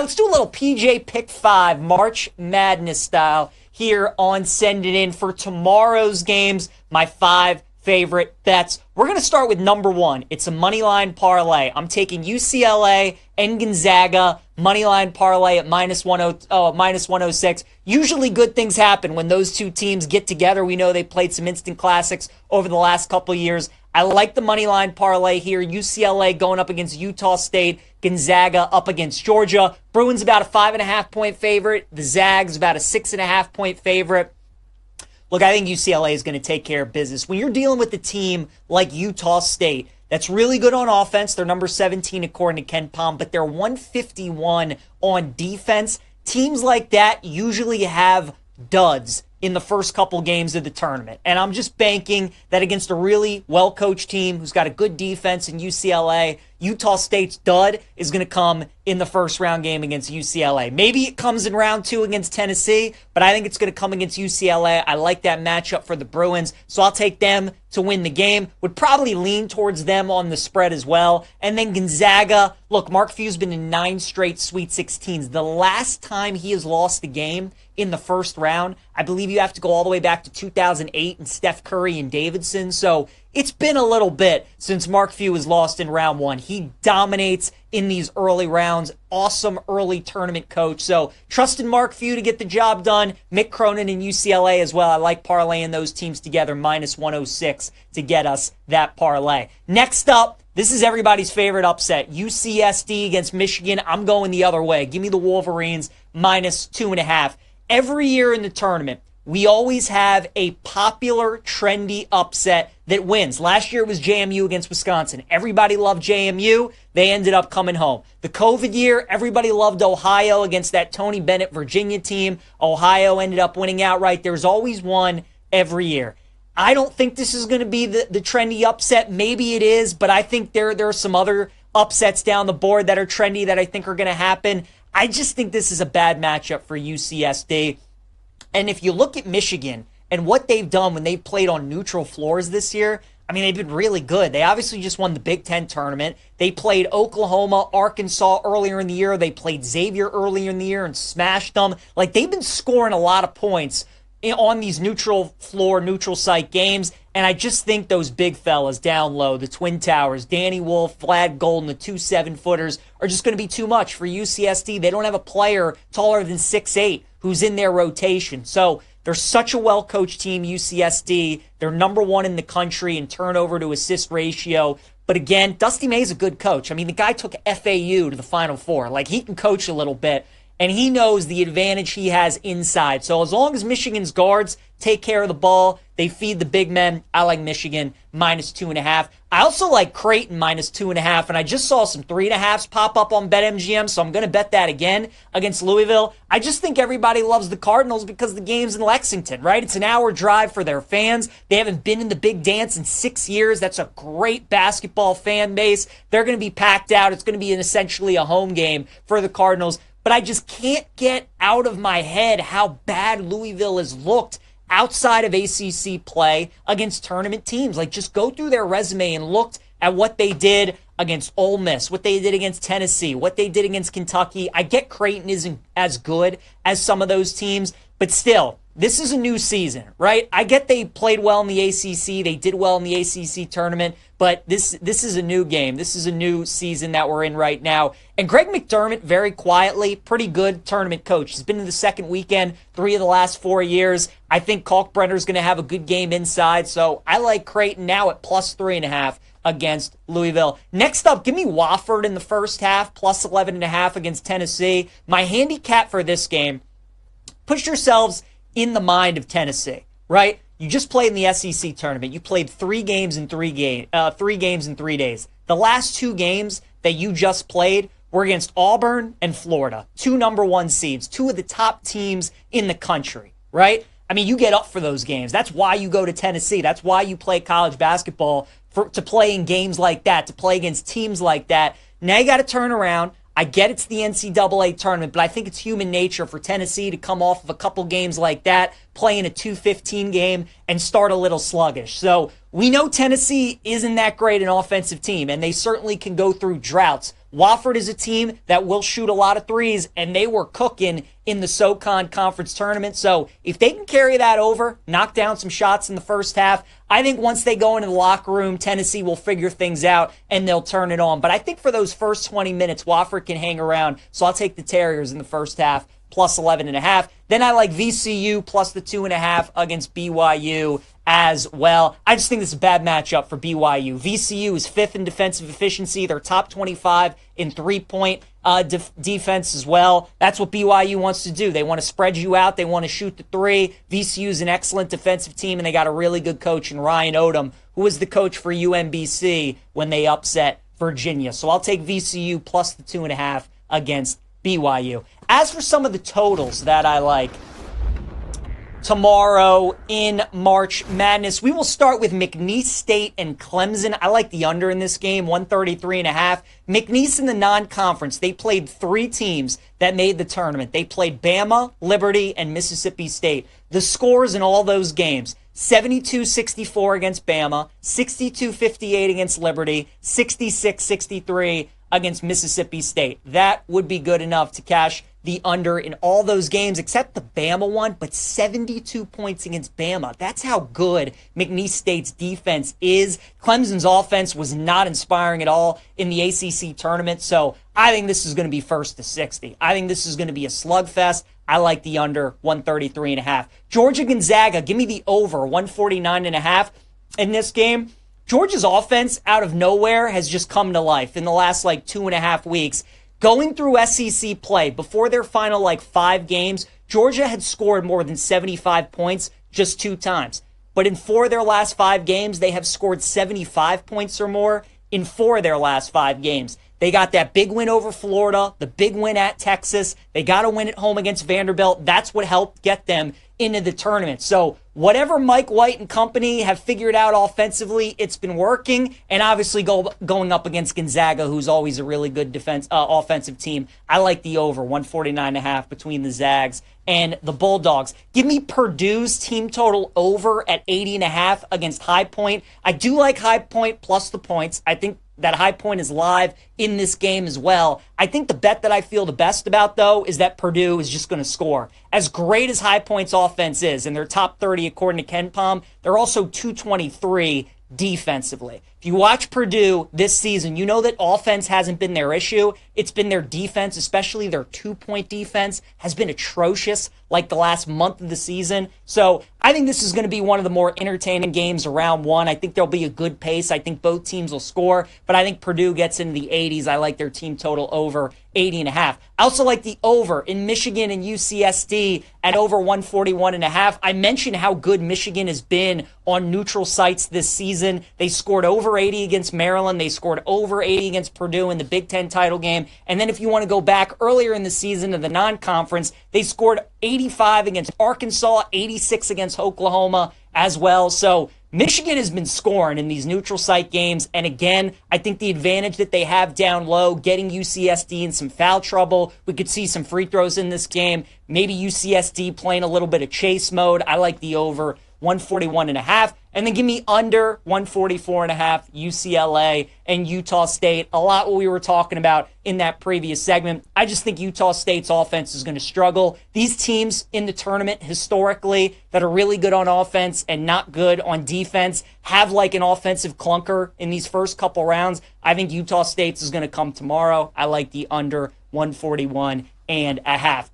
let's do a little PJ Pick 5 March Madness style here on Send It In for tomorrow's games, my 5 favorite bets. We're going to start with number 1. It's a moneyline parlay. I'm taking UCLA and Gonzaga moneyline parlay at minus 106. Usually good things happen when those two teams get together. We know they played some instant classics over the last couple years. I like the moneyline parlay here. UCLA going up against Utah State. Gonzaga up against Georgia. Bruins about a 5.5 point favorite. The Zags about a 6.5 point favorite. Look, I think UCLA is going to take care of business. When you're dealing with a team like Utah State, that's really good on offense. They're number 17 according to Ken Pom, but they're 151 on defense. Teams like that usually have duds in the first couple games of the tournament. And I'm just banking that against a really well-coached team who's got a good defense in UCLA, Utah State's dud is going to come in the first round game against UCLA. Maybe it comes in round 2 against Tennessee, but I think it's going to come against UCLA. I like that matchup for the Bruins, so I'll take them to win the game. Would probably lean towards them on the spread as well. And then Gonzaga, look, Mark Few's been in 9 straight Sweet 16s. The last time he has lost a game in the first round, I believe you have to go all the way back to 2008 and Steph Curry and Davidson. So it's been a little bit since Mark Few has lost in round 1. He dominates in these early rounds. Awesome early tournament coach. So trusted Mark Few to get the job done. Mick Cronin and UCLA as well. I like parlaying those teams together. Minus 106 to get us that parlay. Next up, this is everybody's favorite upset. UCSD against Michigan. I'm going the other way. Give me the Wolverines minus 2.5. Every year in the tournament, we always have a popular, trendy upset that wins. Last year it was JMU against Wisconsin. Everybody loved JMU. They ended up coming home. The COVID year, everybody loved Ohio against that Tony Bennett Virginia team. Ohio ended up winning outright. There's always one every year. I don't think this is going to be the trendy upset. Maybe it is, but I think there are some other upsets down the board that are trendy that I think are going to happen. I just think this is a bad matchup for UCSD. And if you look at Michigan and what they've done when they've played on neutral floors this year, I mean, they've been really good. They obviously just won the Big Ten tournament. They played Oklahoma, Arkansas earlier in the year. They played Xavier earlier in the year and smashed them. Like, they've been scoring a lot of points on these neutral floor, neutral site games. And I just think those big fellas down low, the Twin Towers, Danny Wolf, Vlad Golden, the 2 7-footers, are just going to be too much for UCSD. They don't have a player taller than 6'8" who's in their rotation. So they're such a well-coached team, UCSD. They're number 1 in the country in turnover to assist ratio. But again, Dusty May's a good coach. I mean, the guy took FAU to the Final Four. Like, he can coach a little bit. And he knows the advantage he has inside. So as long as Michigan's guards take care of the ball, they feed the big men, I like Michigan minus 2.5. I also like Creighton minus 2.5. And I just saw some 3.5s pop up on BetMGM, so I'm going to bet that again against Louisville. I just think everybody loves the Cardinals because the game's in Lexington, right? It's an hour drive for their fans. They haven't been in the big dance in 6 years. That's a great basketball fan base. They're going to be packed out. It's going to be essentially a home game for the Cardinals. But I just can't get out of my head how bad Louisville has looked outside of ACC play against tournament teams. Like, just go through their resume and look at what they did against Ole Miss, what they did against Tennessee, what they did against Kentucky. I get Creighton isn't as good as some of those teams, but still, this is a new season, right? I get they played well in the ACC. They did well in the ACC tournament, but this is a new game. This is a new season that we're in right now. And Greg McDermott, very quietly, pretty good tournament coach. He's been in the second weekend 3 of the last 4 years. I think Kalkbrenner's going to have a good game inside, so I like Creighton now at plus 3.5 against Louisville. Next up, give me Wofford in the first half, plus 11.5 against Tennessee. My handicap for this game, put yourselves in the mind of Tennessee, right? You just played in the SEC tournament. You played 3 games in 3 days. The last 2 games that you just played were against Auburn and Florida, 2 number 1 seeds, 2 of the top teams in the country, right? I mean, you get up for those games. That's why you go to Tennessee. That's why you play college basketball, to play in games like that, to play against teams like that. Now you got to turn around. I get it's the NCAA tournament, but I think it's human nature for Tennessee to come off of a couple games like that, play in a 2-15 game, and start a little sluggish. So we know Tennessee isn't that great an offensive team, and they certainly can go through droughts Wofford is a team that will shoot a lot of threes, and they were cooking in the SoCon Conference Tournament. So if they can carry that over, knock down some shots in the first half, I think once they go into the locker room, Tennessee will figure things out and they'll turn it on. But I think for those first 20 minutes, Wofford can hang around. So I'll take the Terriers in the first half, plus 11.5. Then I like VCU plus the 2.5 against BYU as well. I just think this is a bad matchup for BYU. VCU is 5th in defensive efficiency. They're top 25 in three-point defense as well. That's what BYU wants to do. They want to spread you out. They want to shoot the three. VCU is an excellent defensive team, and they got a really good coach in Ryan Odom, who was the coach for UMBC when they upset Virginia. So I'll take VCU plus the 2.5 against BYU. As for some of the totals that I like tomorrow in March Madness, we will start with McNeese State and Clemson. I like the under in this game, 133.5. McNeese in the non-conference, they played 3 teams that made the tournament. They played Bama, Liberty, and Mississippi State. The scores in all those games: 72-64 against Bama, 62-58 against Liberty, 66-63 against Mississippi State. That would be good enough to cash the under in all those games except the Bama one, but 72 points against Bama. That's how good McNeese State's defense is. Clemson's offense was not inspiring at all in the ACC tournament, so I think this is going to be first to 60. I think this is going to be a slugfest. I like the under, 133.5. Georgia Gonzaga, give me the over, 149.5 in this game. Georgia's offense out of nowhere has just come to life in the last 2.5 weeks. Going through SEC play, before their final 5 games, Georgia had scored more than 75 points just 2 times. But in 4 of their last 5 games, they have scored 75 points or more in 4 of their last 5 games. They got that big win over Florida, the big win at Texas. They got a win at home against Vanderbilt. That's what helped get them into the tournament. So whatever Mike White and company have figured out offensively, it's been working. And obviously going up against Gonzaga, who's always a really good offensive team. I like the over, 149.5 between the Zags and the Bulldogs. Give me Purdue's team total over at 80.5 against High Point. I do like High Point plus the points. I think that High Point is live in this game as well. I think the bet that I feel the best about, though, is that Purdue is just going to score. As great as High Point's offense is, and they're top 30 according to KenPom, they're also 223 defensively. If you watch Purdue this season, you know that offense hasn't been their issue. It's been their defense, especially their 2-point defense, has been atrocious the last month of the season. So I think this is going to be one of the more entertaining games around 1. I think there'll be a good pace. I think both teams will score, but I think Purdue gets into the 80s. I like their team total over 80.5. I also like the over in Michigan and UCSD at over 141.5. I mentioned how good Michigan has been on neutral sites this season. They scored over 80 against Maryland. They scored over 80 against Purdue in the Big Ten title game. And then if you want to go back earlier in the season to the non-conference, they scored 85 against Arkansas, 86 against Oklahoma as well. So Michigan has been scoring in these neutral site games. And again, I think the advantage that they have down low, getting UCSD in some foul trouble. We could see some free throws in this game. Maybe UCSD playing a little bit of chase mode. I like the over, 141.5. And then give me under 144.5 UCLA and Utah State. A lot what we were talking about in that previous segment. I just think Utah State's offense is going to struggle. These teams in the tournament historically that are really good on offense and not good on defense have an offensive clunker in these first couple rounds. I think Utah State's is going to come tomorrow. I like the under 141.5.